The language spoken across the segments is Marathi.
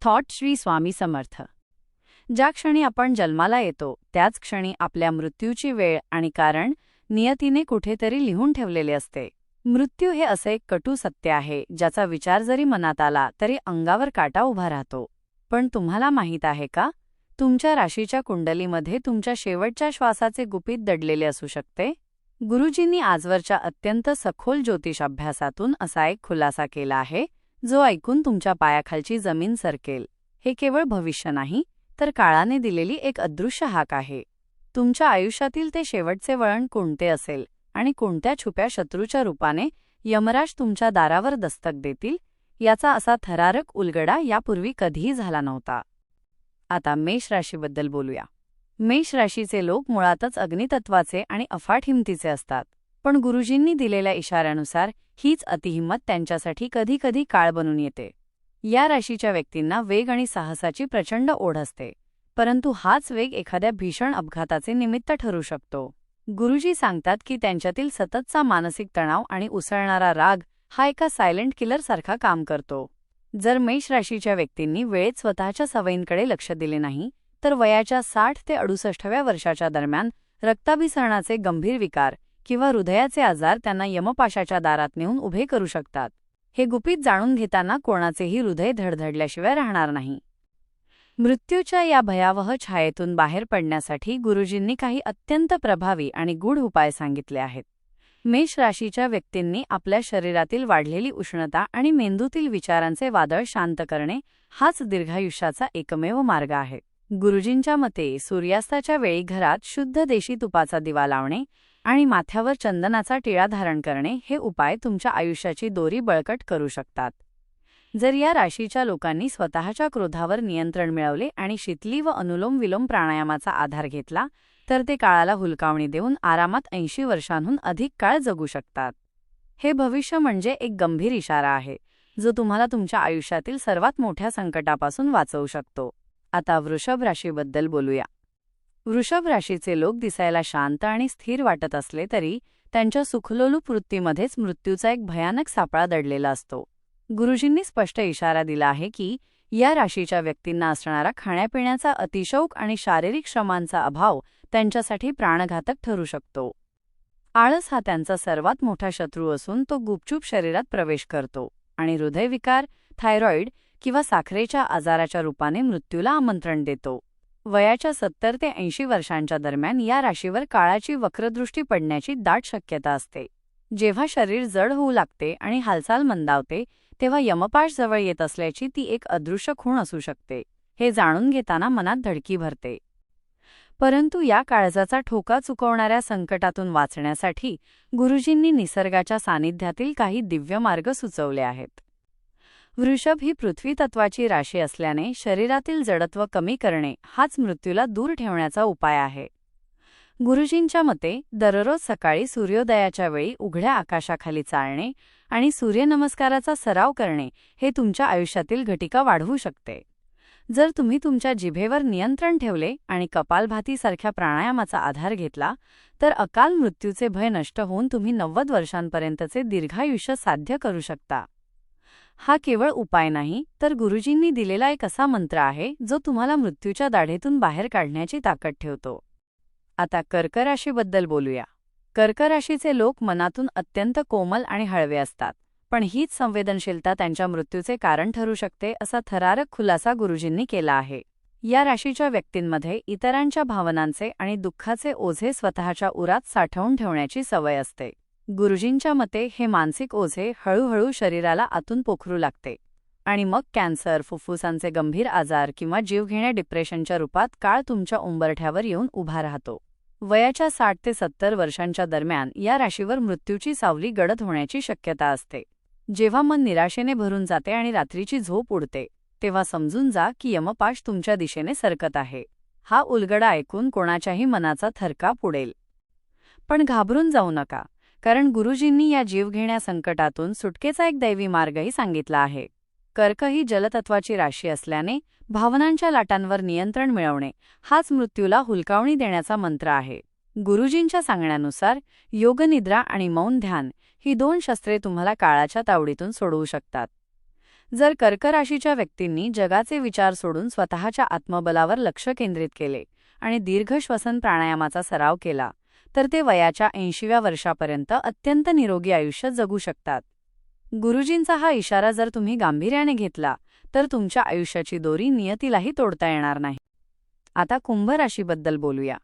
थॉट श्री स्वामी समर्थ. ज्या क्षणी आपण जन्माला येतो त्याच क्षणी आपल्या मृत्यूची वेळ आणि कारण नियतीने कुठेतरी लिहून ठेवलेले असते. मृत्यू हे असे एक कटू सत्य आहे ज्याचा विचार जरी मनात आला तरी अंगावर काटा उभा राहतो. पण तुम्हाला माहीत आहे का, तुमच्या राशीच्या कुंडलीमध्ये तुमच्या शेवटच्या श्वासाचे गुपित दडलेले असू शकते. गुरुजींनी आजवरच्या अत्यंत सखोल ज्योतिष अभ्यासातून असा एक खुलासा केला आहे जो ऐकून तुमच्या पायाखालची जमीन सरकेल. हे केवळ भविष्य नाही तर काळाने दिलेली एक अदृश्य हाक आहे. तुमच्या आयुष्यातील ते शेवटचे वळण कोणते असेल आणि कोणत्या छुप्या शत्रूच्या रूपाने यमराज तुमच्या दारावर दस्तक देतील याचा असा थरारक उलगडा यापूर्वी कधीही झाला नव्हता. आता मेष राशीबद्दल बोलूया. मेष राशीचे लोक मुळातच अग्नितत्वाचे आणि अफाट हिमतीचे असतात. पण गुरुजींनी दिलेल्या इशाऱ्यानुसार हीच अतिहिंमत त्यांच्यासाठी कधीकधी काळ बनून येते. या राशीच्या व्यक्तींना वेग आणि साहसाची प्रचंड ओढ असते, परंतु हाच वेग एखाद्या भीषण अपघाताचे निमित्त ठरू शकतो. गुरुजी सांगतात की त्यांच्यातील सततचा मानसिक तणाव आणि उसळणारा राग हा एका सायलेंट किलर सारखा काम करतो. जर मेष राशीच्या व्यक्तींनी वेळेत स्वतःच्या सवयींकडे लक्ष दिले नाही तर वयाच्या 60 ते 68व्या वर्षाच्या दरम्यान रक्ताभिसरणाचे गंभीर विकार किंवा हृदयाचे आजार त्यांना यमपाशाच्या दारात नेऊन उभे करू शकतात. हे गुपित जाणून घेताना कोणाचेही हृदय धडधडल्याशिवाय राहणार नाही. मृत्यूच्या या भयावह छायेतून बाहेर पडण्यासाठी गुरुजींनी काही अत्यंत प्रभावी आणि गूढ उपाय सांगितले आहेत. मेष राशीच्या व्यक्तींनी आपल्या शरीरातील वाढलेली उष्णता आणि मेंदूतील विचारांचे वादळ शांत करणे हाच दीर्घायुष्याचा एकमेव मार्ग आहे. गुरुजींच्या मते सूर्यास्ताच्या वेळी घरात शुद्ध देशी तुपाचा दिवा लावणे आणि माथ्यावर चंदनाचा टिळा धारण करणे हे उपाय तुमच्या आयुष्याची दोरी बळकट करू शकतात. जर या राशीच्या लोकांनी स्वतःच्या क्रोधावर नियंत्रण मिळवले आणि शीतली व अनुलोम विलोम प्राणायामाचा आधार घेतला तर ते काळाला हुलकावणी देऊन आरामात 80 वर्षांहून अधिक काळ जगू शकतात. हे भविष्य म्हणजे एक गंभीर इशारा आहे जो तुम्हाला तुमच्या आयुष्यातील सर्वात मोठ्या संकटापासून वाचवू शकतो. आता वृषभ राशीबद्दल बोलूया. वृषभ राशीचे लोक दिसायला शांत आणि स्थिर वाटत असले तरी त्यांच्या सुखलोलूप वृत्तीमध्येच मृत्यूचा एक भयानक सापळा दडलेला असतो. गुरुजींनी स्पष्ट इशारा दिला आहे की या राशीच्या व्यक्तींना असणारा खाण्यापिण्याचा अतिशौक आणि शारीरिक श्रमांचा अभाव त्यांच्यासाठी प्राणघातक ठरू शकतो. आळस हा त्यांचा सर्वात मोठा शत्रू असून तो गुपचूप शरीरात प्रवेश करतो आणि हृदयविकार, थायरॉइड किंवा साखरेच्या आजाराच्या रूपाने मृत्यूला आमंत्रण देतो. वयाच्या 70 ते 80 वर्षांच्या दरम्यान या राशीवर काळाची वक्रदृष्टी पडण्याची दाट शक्यता असते. जेव्हा शरीर जड होऊ लागते आणि हालचाल मंदावते तेव्हा यमपाश जवळ येत असल्याची ती एक अदृश्य खूण असू शकते. हे जाणून घेताना मनात धडकी भरते. परंतु या काळजाचा ठोका चुकवणाऱ्या संकटातून वाचण्यासाठी गुरुजींनी निसर्गाच्या सानिध्यातील काही दिव्य मार्ग सुचवले आहेत. वृषभ ही पृथ्वी तत्वाची राशी असल्याने शरीरातील जडत्व कमी करणे हाच मृत्यूला दूर ठेवण्याचा उपाय आहे. गुरुजींच्या मते दररोज सकाळी सूर्योदयाच्या वेळी उघड्या आकाशाखाली चालणे आणि सूर्यनमस्काराचा सराव करणे हे तुमच्या आयुष्यातील घटिका वाढवू शकते. जर तुम्ही तुमच्या जिभेवर नियंत्रण ठेवले आणि कपालभातीसारख्या प्राणायामाचा आधार घेतला तर अकाल मृत्यूचे भय नष्ट होऊन तुम्ही 90 वर्षांपर्यंतचे दीर्घायुष्य साध्य करू शकता. हा केवळ उपाय नाही तर गुरुजींनी दिलेला एक असा मंत्र आहे जो तुम्हाला मृत्यूच्या दाढेतून बाहेर काढण्याची ताकद ठेवतो. आता कर्क राशीबद्दल बोलूया. कर्क राशीचे लोक मनातून अत्यंत कोमल आणि हळवे असतात, पण हीच संवेदनशीलता त्यांच्या मृत्यूचे कारण ठरू शकते असा थरारक खुलासा गुरुजींनी केला आहे. या राशीच्या व्यक्तींमध्ये इतरांच्या भावनांचे आणि दुःखाचे ओझे स्वतःच्या उरात साठवून ठेवण्याची सवय असते. गुरुजींच्या मते हे मानसिक ओझे हळूहळू शरीराला आतून पोखरू लागते आणि मग कॅन्सर, फुफ्फुसांचे गंभीर आजार किंवा जीवघेण्या डिप्रेशनच्या रूपात काळ तुमच्या उंबरठ्यावर येऊन उभा राहतो. वयाच्या 60 ते 70 वर्षांच्या दरम्यान या राशीवर मृत्यूची सावली गडद होण्याची शक्यता असते. जेव्हा मन निराशेने भरून जाते आणि रात्रीची झोप उडते तेव्हा समजून जा की यमपाश तुमच्या दिशेने सरकत आहे. हा उलगडा ऐकून कोणाच्याही मनाचा थरकाप उडेल. पण घाबरून जाऊ नका, कारण गुरुजींनी या जीवघेण्या संकटातून सुटकेचा एक दैवी मार्गही सांगितला आहे. कर्क ही जलतत्वाची राशी असल्याने भावनांच्या लाटांवर नियंत्रण मिळवणे हाच मृत्यूला हुलकावणी देण्याचा मंत्र आहे. गुरुजींच्या सांगण्यानुसार योगनिद्रा आणि मौन ध्यान ही 2 शस्त्रे तुम्हाला काळाच्या तावडीतून सोडवू शकतात. जर कर्क राशीच्या व्यक्तींनी जगाचे विचार सोडून स्वतःच्या आत्मबलावर लक्ष केंद्रित केले आणि दीर्घ श्वसन प्राणायामाचा सराव केला तर ते वयाच्या 80व्या वर्षापर्यंत अत्यंत निरोगी आयुष्य जगू शकतात. गुरुजींचा हा इशारा जर तुम्ही गांभीर्याने घेतला तर तुमच्या आयुष्याची दोरी नियतीलाही तोडता येणार नाही. आता कुंभ राशीबद्दल बोलूया.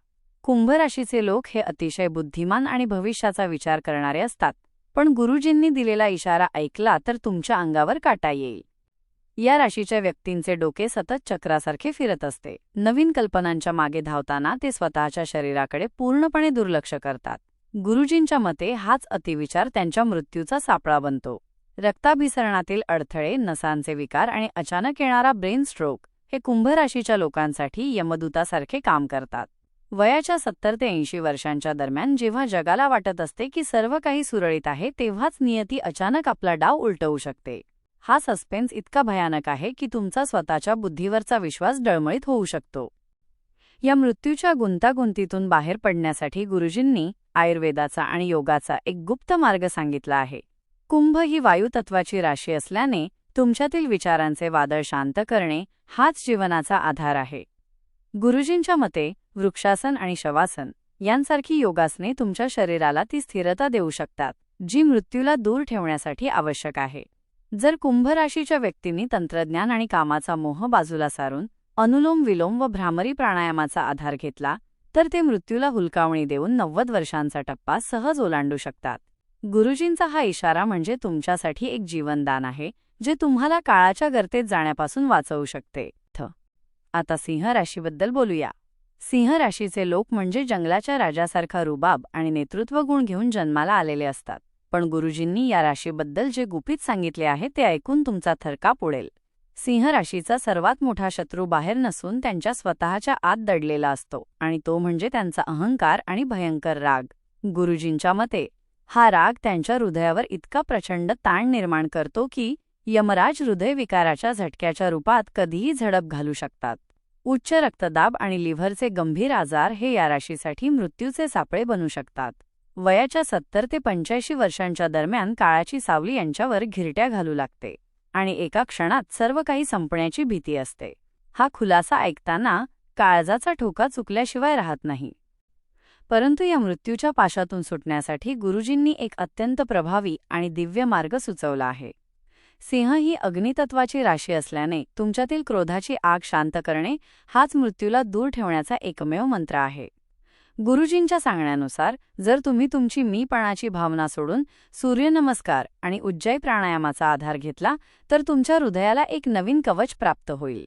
कुंभ राशीचे लोक हे अतिशय बुद्धिमान आणि भविष्याचा विचार करणारे असतात, पण गुरुजींनी दिलेला इशारा ऐकला तर तुमच्या अंगावर काटा येईल. या राशीच्या व्यक्तींचे डोके सतत चक्रासारखे फिरत असते. नवीन कल्पनांच्या मागे धावताना ते स्वतःच्या शरीराकडे पूर्णपणे दुर्लक्ष करतात. गुरुजींच्या मते हाच अतिविचार त्यांच्या मृत्यूचा सापळा बनतो. रक्ताभिसरणातील अडथळे, नसांचे विकार आणि अचानक येणारा ब्रेन स्ट्रोक हे कुंभ राशीच्या लोकांसाठी यमदूतासारखे काम करतात. वयाच्या 70 ते 80 वर्षांच्या दरम्यान जेव्हा जगाला वाटत असते की सर्व काही सुरळीत आहे, तेव्हाच नियती अचानक आपला डाव उलटवू शकते. हा सस्पेन्स इतका भयानक आहे की तुमचा स्वतःच्या बुद्धीवरचा विश्वास डळमळीत होऊ शकतो. या मृत्यूच्या गुंतागुंतीतून बाहेर पडण्यासाठी गुरुजींनी आयुर्वेदाचा आणि योगाचा एक गुप्त मार्ग सांगितला आहे. कुंभ ही वायुतत्वाची राशी असल्याने तुमच्यातील विचारांचे वादळ शांत करणे हाच जीवनाचा आधार आहे. गुरुजींच्या मते वृक्षासन आणि शवासन यांसारखी योगासने तुमच्या शरीराला ती स्थिरता देऊ शकतात, जी मृत्यूला दूर ठेवण्यासाठी आवश्यक आहे. जर कुंभ राशीच्या व्यक्तींनी तंत्रज्ञान आणि कामाचा मोह बाजूला सारून अनुलोम विलोम व भ्रामरी प्राणायामाचा आधार घेतला तर ते मृत्यूला हुलकावणी देऊन 90 वर्षांचा टप्पा सहज ओलांडू शकतात. गुरुजींचा हा इशारा म्हणजे तुमच्यासाठी एक जीवनदान आहे, जे तुम्हाला काळाच्या गर्तेत जाण्यापासून वाचवू शकते. आता सिंह राशीबद्दल बोलूया. सिंह राशीचे लोक म्हणजे जंगलाच्या राजासारखा रुबाब आणि नेतृत्व गुण घेऊन जन्माला आलेले असतात. पण गुरुजींनी या राशीबद्दल जे गुपित सांगितले आहे ते ऐकून तुमचा थरकाप उडेल. सिंह राशीचा सर्वात मोठा शत्रू बाहेर नसून त्यांच्या स्वतःच्या आत दडलेला असतो, आणि तो म्हणजे त्यांचा अहंकार आणि भयंकर राग. गुरुजींच्या मते हा राग त्यांच्या हृदयावर इतका प्रचंड ताण निर्माण करतो की यमराज हृदयविकाराच्या झटक्याच्या रूपात कधीही झडप घालू शकतात. उच्च रक्तदाब आणि लिव्हरचे गंभीर आजार हे या राशीसाठी मृत्यूचे सापळे बनू शकतात. वयाच्या 70 ते 85 वर्षांच्या दरम्यान काळाची सावली यांच्यावर घिरट्या घालू लागते आणि एका क्षणात सर्व काही संपण्याची भीती असते. हा खुलासा ऐकताना काळजाचा ठोका चुकल्याशिवाय राहत नाही. परंतु या मृत्यूच्या पाशातून सुटण्यासाठी गुरुजींनी एक अत्यंत प्रभावी आणि दिव्य मार्ग सुचवला आहे. सिंह ही अग्नितत्वाची राशी असल्याने तुमच्यातील क्रोधाची आग शांत करणे हाच मृत्यूला दूर ठेवण्याचा एकमेव मंत्र आहे. गुरुजींच्या सांगण्यानुसार जर तुम्ही तुमची मीपणाची भावना सोडून सूर्यनमस्कार आणि उज्जाई प्राणायामाचा आधार घेतला तर तुमच्या हृदयाला एक नवीन कवच प्राप्त होईल.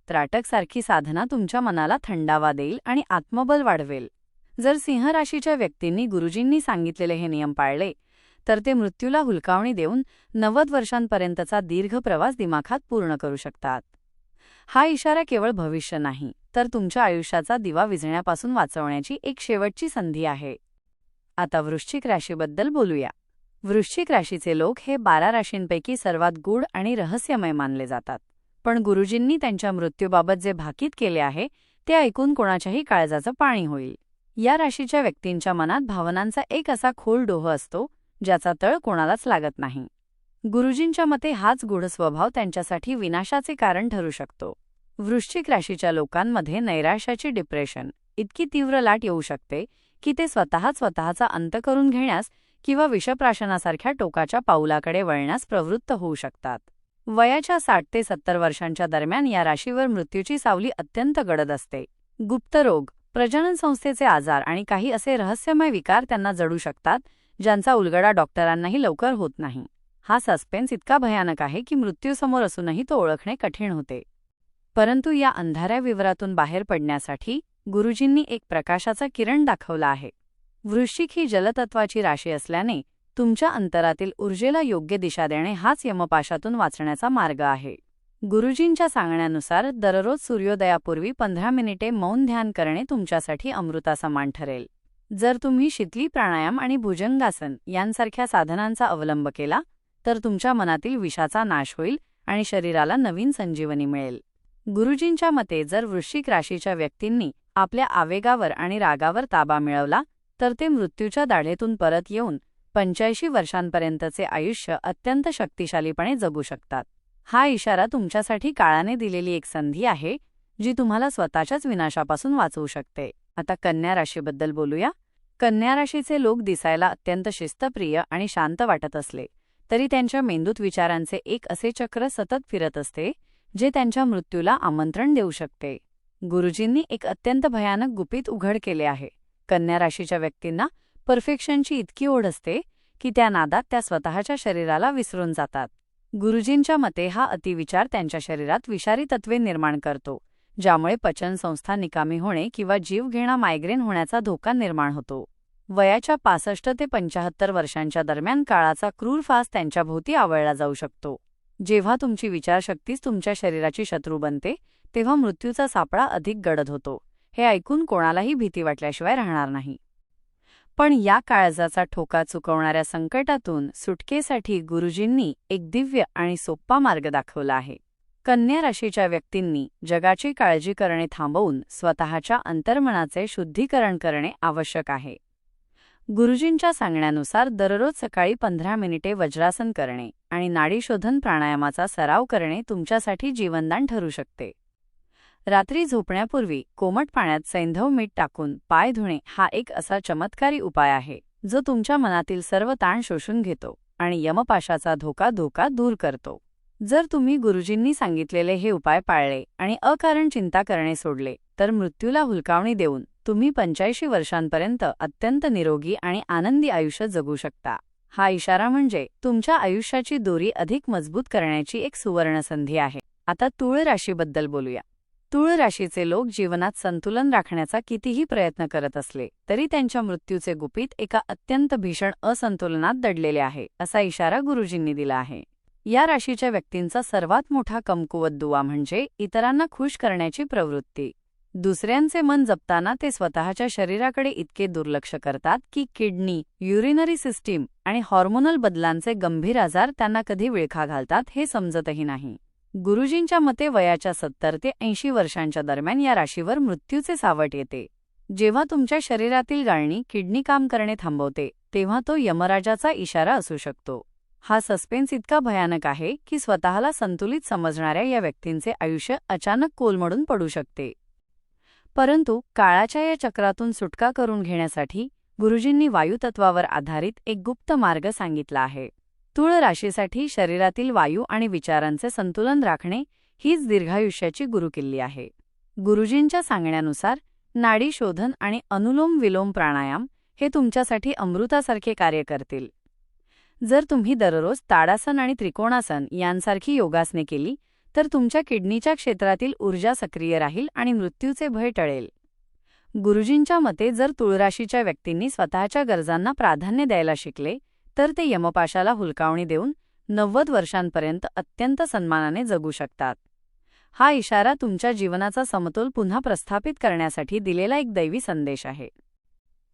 त्राटकसारखी साधना तुमच्या मनाला थंडावा देईल आणि आत्मबल वाढवेल. जर सिंह राशीच्या व्यक्तींनी गुरुजींनी सांगितलेले हे नियम पाळले तर ते मृत्यूला हुलकावणी देऊन 90 वर्षांपर्यंतचा दीर्घ प्रवास दिमाखात पूर्ण करू शकतात. हा इशारा केवळ भविष्य नाही, तर तुमच्या आयुष्याचा दिवा विझण्यापासून वाचवण्याची एक शेवटची संधी आहे. आता वृश्चिक राशीबद्दल बोलूया. वृश्चिक राशीचे लोक हे 12 राशींपैकी सर्वात गूढ आणि रहस्यमय मानले जातात. पण गुरुजींनी त्यांच्या मृत्यूबाबत जे भाकीत केले आहे ते ऐकून कोणाच्याही काळजाचं पाणी होईल. या राशीच्या व्यक्तींच्या मनात भावनांचा एक असा खोल डोह असतो ज्याचा तळ कोणालाच लागत नाही. गुरुजींच्या मते हाच गूढ स्वभाव त्यांच्यासाठी विनाशाचे कारण ठरू शकतो. वृश्चिक राशीच्या लोकांमध्ये नैराश्याची डिप्रेशन इतकी तीव्र लाट येऊ शकते की ते स्वतःचा अंत करून घेण्यास किंवा विषप्राशनासारख्या टोकाच्या पाऊलाकडे वळण्यास प्रवृत्त होऊ शकतात. वयाच्या 60 ते 70 वर्षांच्या दरम्यान या राशीवर मृत्यूची सावली अत्यंत गडद असते. गुप्त रोग, प्रजनन संस्थेचे आजार आणि काही असे रहस्यमय विकार त्यांना जडू शकतात ज्यांचा उलगडा डॉक्टरांनाही लवकर होत नाही. हा सस्पेन्स इतका भयानक आहे की मृत्यूसमोर असूनही तो ओळखणे कठीण होते. परंतु या अंधाऱ्या विवरातून बाहेर पडण्यासाठी गुरुजींनी एक प्रकाशाचा किरण दाखवला आहे. वृश्चिक ही जलतत्वाची राशी असल्याने तुमच्या अंतरातील ऊर्जेला योग्य दिशा देणे हाच यमपाशातून वाचण्याचा मार्ग आहे. गुरुजींच्या सांगण्यानुसार दररोज सूर्योदयापूर्वी 15 मिनिटे मौन ध्यान करणे तुमच्यासाठी अमृतासमान ठरेल. जर तुम्ही शीतली प्राणायाम आणि भुजंगासन यांसारख्या साधनांचा अवलंब केला तर तुमच्या मनातील विषाचा नाश होईल आणि शरीराला नवीन संजीवनी मिळेल. गुरुजींच्या मते जर वृश्चिक राशीच्या व्यक्तींनी आपल्या आवेगावर आणि रागावर ताबा मिळवला तर ते मृत्यूच्या दाढेतून परत येऊन 85 वर्षांपर्यंतचे आयुष्य अत्यंत शक्तिशालीपणे जगू शकतात. हा इशारा तुमच्यासाठी काळाने दिलेली एक संधी आहे, जी तुम्हाला स्वतःच्याच विनाशापासून वाचवू शकते. आता कन्या राशीबद्दल बोलूया. कन्या राशीचे लोक दिसायला अत्यंत शिस्तप्रिय आणि शांत वाटत असले, तरी त्यांच्या मेंदूत विचारांचे एक असे चक्र सतत फिरत असते, जे त्यांच्या मृत्यूला आमंत्रण देऊ शकते. गुरुजींनी एक अत्यंत भयानक गुपित उघड केले आहे. कन्या राशीच्या व्यक्तींना परफेक्शनची इतकी ओढ असते की त्या नादात त्या स्वतःच्या शरीराला विसरून जातात. गुरुजींच्या मते हा अतिविचार त्यांच्या शरीरात विषारी तत्वे निर्माण करतो, ज्यामुळे पचनसंस्था निकामी होणे किंवा जीवघेणा मायग्रेन होण्याचा धोका निर्माण होतो. वयाच्या 65 ते 75 वर्षांच्या दरम्यान काळाचा क्रूर फास त्यांच्याभोवती आवळला जाऊ शकतो. जेव्हा तुमची विचारशक्तीच तुमच्या शरीराची शत्रू बनते, तेव्हा मृत्यूचा सापळा अधिक गडद होतो. हे ऐकून कोणालाही भीती वाटल्याशिवाय राहणार नाही. पण या काळजाचा ठोका चुकवणाऱ्या संकटातून सुटकेसाठी गुरुजींनी एक दिव्य आणि सोप्पा मार्ग दाखवला आहे. कन्या राशीच्या व्यक्तींनी जगाची काळजी करणे थांबवून स्वतःच्या अंतर्मनाचे शुद्धीकरण करणे आवश्यक आहे. गुरुजींच्या सांगण्यानुसार दररोज सकाळी 15 मिनिटे वज्रासन करणे आणि नाडीशोधन प्राणायामाचा सराव करणे तुमच्यासाठी जीवनदान ठरू शकते. रात्री झोपण्यापूर्वी कोमट पाण्यात सैंधव मीठ टाकून पाय धुणे हा एक असा चमत्कारी उपाय आहे, जो तुमच्या मनातील सर्व ताण शोषून घेतो आणि यमपाशाचा धोका दूर करतो. जर तुम्ही गुरुजींनी सांगितलेले हे उपाय पाळले आणि अकारण चिंता करणे सोडले, तर मृत्यूला हुलकावणी देऊन तुम्ही 85 वर्षांपर्यंत अत्यंत निरोगी आणि आनंदी आयुष्य जगू शकता. हा इशारा म्हणजे तुमच्या आयुष्याची दोरी अधिक मजबूत करण्याची एक सुवर्णसंधी आहे. आता तुळ राशीबद्दल बोलूया. तुळ राशीचे लोक जीवनात संतुलन राखण्याचा कितीही प्रयत्न करत असले, तरी त्यांच्या मृत्यूचे गुपित एका अत्यंत भीषण असंतुलनात दडलेले आहे, असा इशारा गुरुजींनी दिला आहे. या राशीच्या व्यक्तींचा सर्वात मोठा कमकुवत दुवा म्हणजे इतरांना खुश करण्याची प्रवृत्ती. दुसऱ्यांचे मन जपताना ते स्वतःच्या शरीराकडे इतके दुर्लक्ष करतात की किडनी, युरिनरी सिस्टीम आणि हॉर्मोनल बदलांचे गंभीर आजार त्यांना कधी विळखा घालतात हे समजतही नाही. गुरुजींच्या मते वयाच्या 70 ते 80 वर्षांच्या दरम्यान या राशीवर मृत्यूचे सावट येते. जेव्हा तुमच्या शरीरातील गाळणी किडनी काम करणे थांबवते, तेव्हा तो यमराजाचा इशारा असू शकतो. हा सस्पेन्स इतका भयानक आहे की स्वतःला संतुलित समजणाऱ्या या व्यक्तींचे आयुष्य अचानक कोलमडून पडू शकते. परंतु काळाच्या या चक्रातून सुटका करून घेण्यासाठी गुरुजींनी वायुतत्वावर आधारित एक गुप्त मार्ग सांगितला आहे. तुळ राशीसाठी शरीरातील वायू आणि विचारांचे संतुलन राखणे हीच दीर्घायुष्याची गुरुकिल्ली आहे. गुरुजींच्या सांगण्यानुसार नाडी शोधन आणि अनुलोम विलोम प्राणायाम हे तुमच्यासाठी अमृतासारखे कार्य करतील. जर तुम्ही दररोज ताडासन आणि त्रिकोणासन यांसारखी योगासने केली, तर तुमच्या किडनीच्या क्षेत्रातील ऊर्जा सक्रिय राहील आणि मृत्यूचे भय टळेल. गुरुजींच्या मते जर तुळराशीच्या व्यक्तींनी स्वतःच्या गरजांना प्राधान्य द्यायला शिकले, तर ते यमपाशाला हुलकावणी देऊन 90 वर्षांपर्यंत अत्यंत सन्मानाने जगू शकतात. हा इशारा तुमच्या जीवनाचा समतोल पुन्हा प्रस्थापित करण्यासाठी दिलेला एक दैवी संदेश आहे.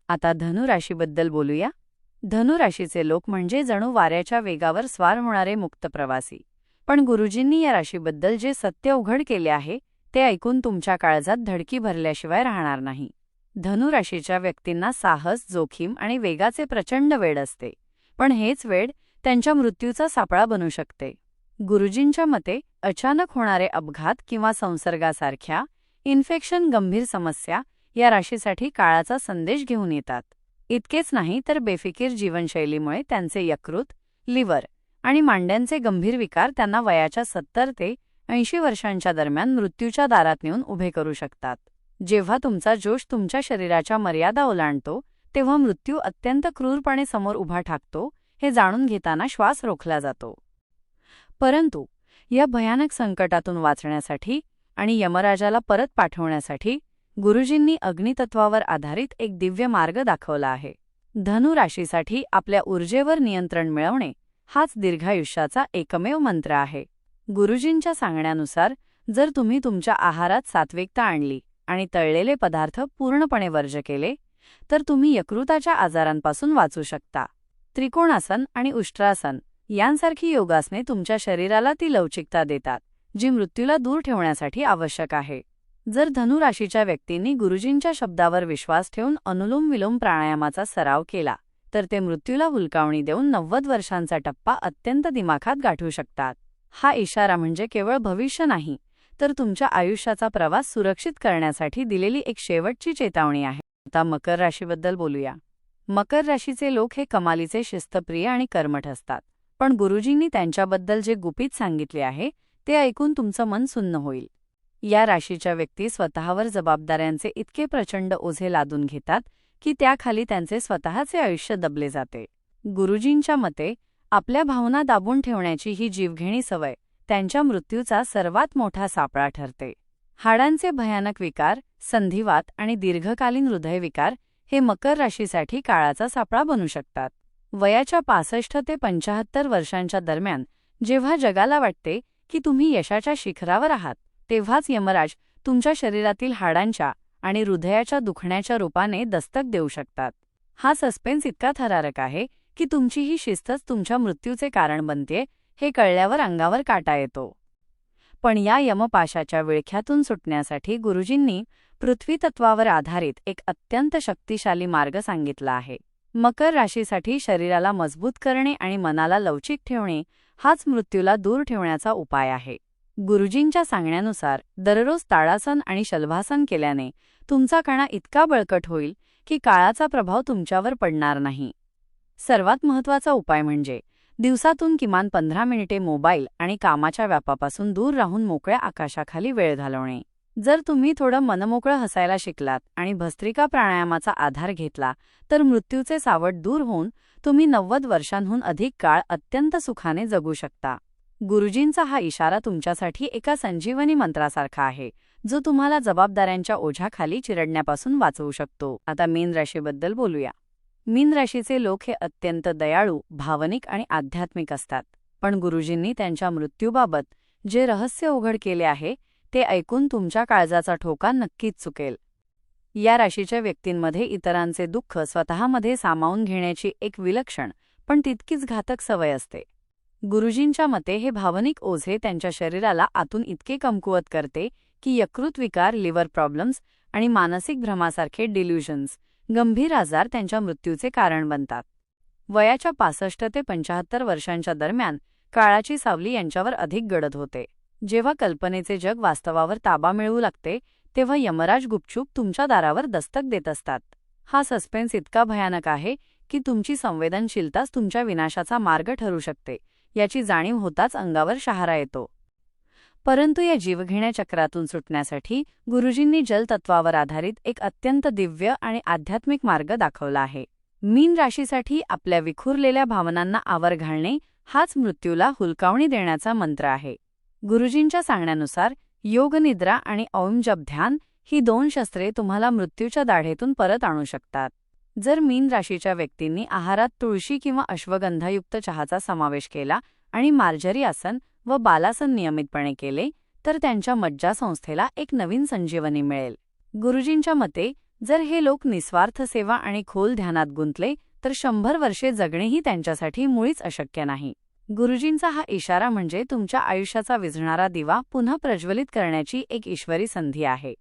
आता धनु राशीबद्दल बोलूया. धनु राशीचे लोक म्हणजे जणू वाऱ्याच्या वेगावर स्वार होणारे मुक्त प्रवासी. पण गुरुजींनी या राशीबद्दल जे सत्य उघड केले आहे, ते ऐकून तुमच्या काळजात धडकी भरल्याशिवाय राहणार नाही. धनु राशीच्या व्यक्तींना साहस, जोखीम आणि वेगाचे प्रचंड वेड असते, पण हेच वेड त्यांच्या मृत्यूचा सापळा बनू शकते. गुरुजींच्या मते अचानक होणारे अपघात किंवा संसर्गासारख्या इन्फेक्शन गंभीर समस्या या राशीसाठी काळाचा संदेश घेऊन येतात. इतकेच नाही तर बेफिकीर जीवनशैलीमुळे त्यांचे यकृत, लिव्हर आणि मांड्यांचे गंभीर विकार त्यांना वयाच्या 70 ते 80 वर्षांच्या दरम्यान मृत्यूच्या दारात नेऊन उभे करू शकतात. जेव्हा तुमचा जोश तुमच्या शरीराच्या मर्यादा ओलांडतो, तेव्हा मृत्यू अत्यंत क्रूरपणे समोर उभा ठाकतो हे जाणून घेताना श्वास रोखला जातो. परंतु या भयानक संकटातून वाचण्यासाठी आणि यमराजाला परत पाठवण्यासाठी गुरुजींनी अग्नितत्वावर आधारित एक दिव्य मार्ग दाखवला आहे. धनु राशीसाठी आपल्या ऊर्जेवर नियंत्रण मिळवणे हाच दीर्घायुष्याचा एकमेव मंत्र आहे. गुरुजींच्या सांगण्यानुसार जर तुम्ही तुमच्या आहारात सात्विकता आणली आणि तळलेले पदार्थ पूर्णपणे वर्ज्य केले, तर तुम्ही यकृताच्या आजारांपासून वाचू शकता. त्रिकोणासन आणि उष्ट्रासन यांसारखी योगासने तुमच्या शरीराला ती लवचिकता देतात, जी मृत्यूला दूर ठेवण्यासाठी आवश्यक आहे. जर धनु राशीच्या व्यक्तींनी गुरुजींच्या शब्दावर विश्वास ठेवून अनुलोम विलोम प्राणायामाचा सराव केला, तर ते मृत्यूला हुलकावणी देऊन 90 वर्षांचा टप्पा अत्यंत दिमाखात गाठू शकतात. हा इशारा म्हणजे केवळ भविष्य नाही, तर तुमच्या आयुष्याचा प्रवास सुरक्षित करण्यासाठी दिलेली एक शेवटची चेतावणी आहे. आता मकर राशीबद्दल बोलूया. मकर राशीचे लोक हे कमालीचे शिस्तप्रिय आणि कर्मठ असतात. पण गुरुजींनी त्यांच्याबद्दल जे गुपित सांगितले आहे ते ऐकून तुमचं मन सुन्न होईल. या राशीच्या व्यक्ती स्वतःवर जबाबदाऱ्यांचे इतके प्रचंड ओझे लादून घेतात की त्याखाली त्यांचे स्वतःचे आयुष्य दबले जाते. गुरुजींच्या मते आपल्या भावना दाबून ठेवण्याची ही जीवघेणी सवय त्यांच्या मृत्यूचा सर्वात मोठा सापळा ठरते. हाडांचे भयानक विकार, संधिवात आणि दीर्घकालीन हृदयविकार हे मकर राशीसाठी काळाचा सापळा बनू शकतात. वयाच्या 65 ते 75 वर्षांच्या दरम्यान जेव्हा जगाला वाटते की तुम्ही यशाच्या शिखरावर आहात, तेव्हाच यमराज तुमच्या शरीरातील हाडांच्या आणि हृदयाच्या दुखण्याच्या रूपाने दस्तक देऊ शकतात. हा सस्पेन्स इतका थरारक आहे की तुमची ही शिस्तच तुमच्या मृत्यूचे कारण बनते हे कळल्यावर अंगावर काटा येतो. पण या यमपाशाच्या विळख्यातून सुटण्यासाठी गुरुजींनी पृथ्वीतत्वावर आधारित एक अत्यंत शक्तिशाली मार्ग सांगितला आहे. मकर राशीसाठी शरीराला मजबूत करणे आणि मनाला लवचिक ठेवणे हाच मृत्यूला दूर ठेवण्याचा उपाय आहे. गुरुजींच्या सांगण्यानुसार दररोज ताडासन आणि शलभासन केल्याने तुमचा कणा इतका बळकट होईल की काळाचा प्रभाव तुमच्यावर पडणार नाही. सर्वात महत्त्वाचा उपाय म्हणजे दिवसातून किमान 15 मिनिटे मोबाईल आणि कामाच्या व्यापापासून दूर राहून मोकळ्या आकाशाखाली वेळ घालवणे. जर तुम्ही थोडं मनमोकळं हसायला शिकलात आणि भस्त्रिका प्राणायामाचा आधार घेतला तर मृत्यूचे सावट दूर होऊन तुम्ही 90 वर्षांहून अधिक काळ अत्यंत सुखाने जगू शकता. गुरुजींचा हा इशारा तुमच्यासाठी एका संजीवनी मंत्रासारखा आहे, जो तुम्हाला जबाबदाऱ्यांच्या ओझ्याखाली चिरडण्यापासून वाचवू शकतो. आता मीन राशीबद्दल बोलूया. मीन राशीचे लोक हे अत्यंत दयाळू, भावनिक आणि आध्यात्मिक असतात. पण गुरुजींनी त्यांच्या मृत्यूबाबत जे रहस्य उघड केले आहे ते ऐकून तुमच्या काळजाचा ठोका नक्कीच चुकेल. या राशीच्या व्यक्तींमध्ये इतरांचे दुःख स्वतःमध्ये सामावून घेण्याची एक विलक्षण पण तितकीच घातक सवय असते. गुरुजींच्या मते हे भावनिक ओझे त्यांच्या शरीराला आतून इतके कमकुवत करते की यकृत विकार, लिव्हर प्रॉब्लेम्स आणि मानसिक भ्रमासारखे डिल्युजन्स, गंभीर आजार त्यांच्या मृत्यूचे कारण बनतात. वयाच्या 65 ते 75 वर्षांच्या दरम्यान काळाची सावली यांच्यावर अधिक गडद होते. जेव्हा कल्पनेचे जग वास्तवावर ताबा मिळवू लागते तेव्हा यमराज गुपचूप तुमच्या दारावर दस्तक देत असतात. हा सस्पेन्स इतका भयानक आहे की तुमची संवेदनशीलताच तुमच्या विनाशाचा मार्ग ठरू शकते याची जाणीव होताच अंगावर शहारा येतो. परंतु या जीवघेण्या चक्रातून सुटण्यासाठी गुरुजींनी जलतत्वावर आधारित एक अत्यंत दिव्य आणि आध्यात्मिक मार्ग दाखवला आहे. मीन राशीसाठी आपल्या विखुरलेल्या भावनांना आवर घालणे हाच मृत्यूला हुलकावणी देण्याचा मंत्र आहे. गुरुजींच्या सांगण्यानुसार योगनिद्रा आणि ओम जप ध्यान ही 2 शस्त्रे तुम्हाला मृत्यूच्या दाढेतून परत आणू शकतात. जर मीन राशीच्या व्यक्तींनी आहारात तुळशी किंवा अश्वगंधायुक्त चहाचा समावेश केला आणि मार्जरी आसन व बालासन नियमितपणे केले तर त्यांच्या मज्जासंस्थेला एक नवीन संजीवनी मिळेल. गुरुजींच्या मते जर हे लोक निस्वार्थ सेवा आणि खोल ध्यानात गुंतले तर 100 वर्षे जगणेही त्यांच्यासाठी मुळीच अशक्य नाही. गुरुजींचा हा इशारा म्हणजे तुमच्या आयुष्याचा विझणारा दिवा पुन्हा प्रज्वलित करण्याची एक ईश्वरी संधी आहे.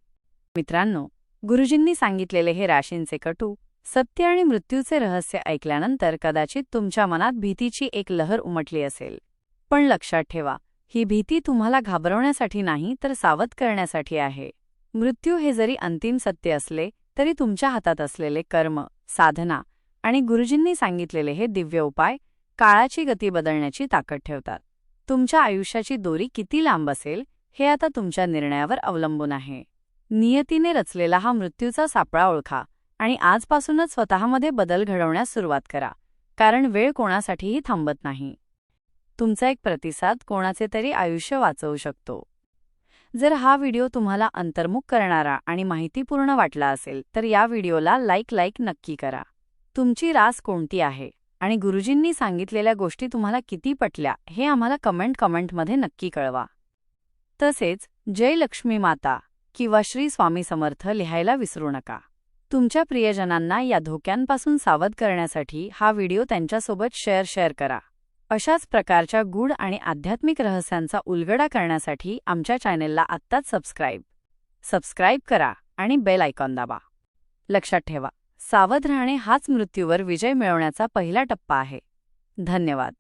मित्रांनो, गुरुजींनी सांगितलेले हे राशींचे कटू सत्य आणि मृत्यूचे रहस्य ऐकल्यानंतर कदाचित तुमच्या मनात भीतीची एक लहर उमटली असेल. पण लक्षात ठेवा, ही भीती तुम्हाला घाबरवण्यासाठी नाही तर सावध करण्यासाठी आहे. मृत्यू हे जरी अंतिम सत्य असले तरी तुमच्या हातात असलेले कर्म, साधना आणि गुरुजींनी सांगितलेले हे दिव्य उपाय काळाची गती बदलण्याची ताकद ठेवतात. तुमच्या आयुष्याची दोरी किती लांब असेल हे आता तुमच्या निर्णयावर अवलंबून आहे. नियतीने रचलेला हा मृत्यूचा सापळा ओळखा आणि आजपासूनच स्वतःमध्ये बदल घडवण्यास सुरुवात करा, कारण वेळ कोणासाठीही थांबत नाही. तुमचा एक प्रतिसाद कोणाचे तरी आयुष्य वाचवू शकतो. जर हा व्हिडिओ तुम्हाला अंतर्मुख करणारा आणि माहितीपूर्ण वाटला असेल तर या व्हिडिओला लाईक नक्की करा. तुमची रास कोणती आहे आणि गुरुजींनी सांगितलेल्या गोष्टी तुम्हाला किती पटल्या हे आम्हाला कमेंटमध्ये नक्की कळवा. तसेच जय लक्ष्मी माता किंवा श्री स्वामी समर्थ लिहायला विसरू नका. तुमच्या प्रियजनांना या धोक्यांपासून सावध करण्यासाठी हा व्हिडिओ त्यांच्यासोबत शेअर करा. अशाच प्रकारच्या गूढ आणि आध्यात्मिक रहस्यांचा उलगडा करण्यासाठी आमच्या चॅनेलला आत्ताच सबस्क्राईब करा आणि बेल आयकॉन दाबा. लक्षात ठेवा, सावध राहणे हाच मृत्यूवर विजय मिळवण्याचा पहिला टप्पा आहे. धन्यवाद.